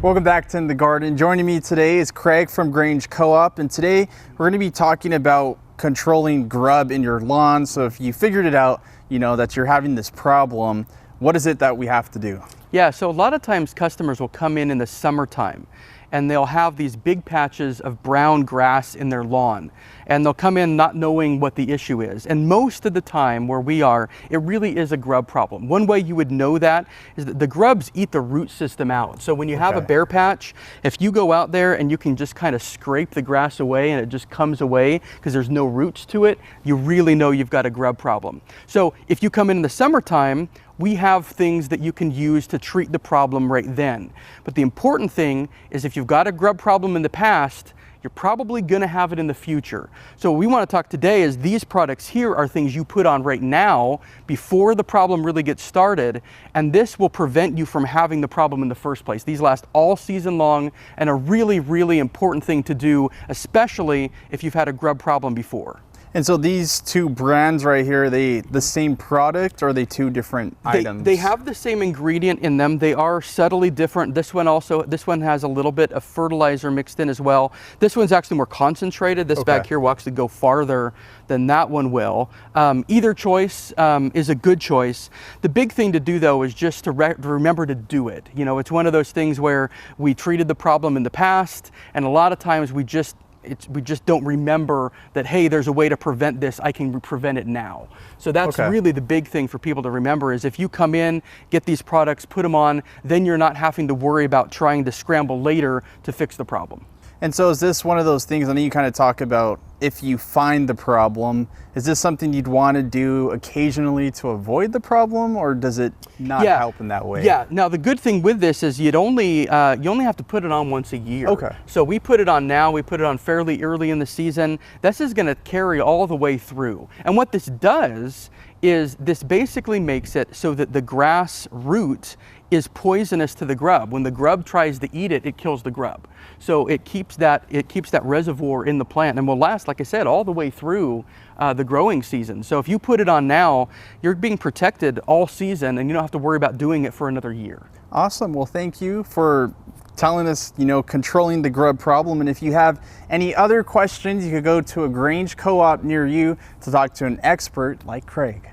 Welcome back to In the Garden. Joining me today is Craig from Grange Co-op, and today we're going to be talking about controlling grub in your lawn. So if you figured it out, you know that you're having this problem, what is it that we have to do? Yeah, so a lot of times customers will come in the summertime and they'll have these big patches of brown grass in their lawn, and they'll come in not knowing what the issue is. And most of the time where we are, it really is a grub problem. One way you would know that is that the grubs eat the root system out. So when you have a bare patch, if you go out there and you can just kind of scrape the grass away and it just comes away because there's no roots to it, you really know you've got a grub problem. So if you come in the summertime, we have things that you can use to treat the problem right then. But the important thing is if you've got a grub problem in the past, you're probably going to have it in the future. So what we want to talk today is these products here are things you put on right now before the problem really gets started, and this will prevent you from having the problem in the first place. These last all season long and a really, really important thing to do, especially if you've had a grub problem before. And so these two brands right here, are they the same product or are they two different items? They have the same ingredient in them. They are subtly different. This one has a little bit of fertilizer mixed in as well. This one's actually more concentrated. This bag here will actually go farther than that one will. Either choice is a good choice. The big thing to do though is just to remember to do it. You know, it's one of those things where we treated the problem in the past, and a lot of times we just don't remember that, hey, there's a way to prevent this, I can prevent it now. So that's really the big thing for people to remember is if you come in, get these products, put them on, then you're not having to worry about trying to scramble later to fix the problem. And so is this one of those things, I know you kind of talk about if you find the problem, is this something you'd want to do occasionally to avoid the problem, or does it not help in that way? Yeah, now the good thing with this is you only have to put it on once a year. Okay. So we put it on now, we put it on fairly early in the season. This is going to carry all the way through. And what this does is this basically makes it so that the grass root is poisonous to the grub. When the grub tries to eat it, it kills the grub. So it keeps that reservoir in the plant and will last, like I said, all the way through the growing season. So if you put it on now, you're being protected all season and you don't have to worry about doing it for another year. Awesome. Well, thank you for telling us, you know, controlling the grub problem. And if you have any other questions, you could go to a Grange Co-op near you to talk to an expert like Craig.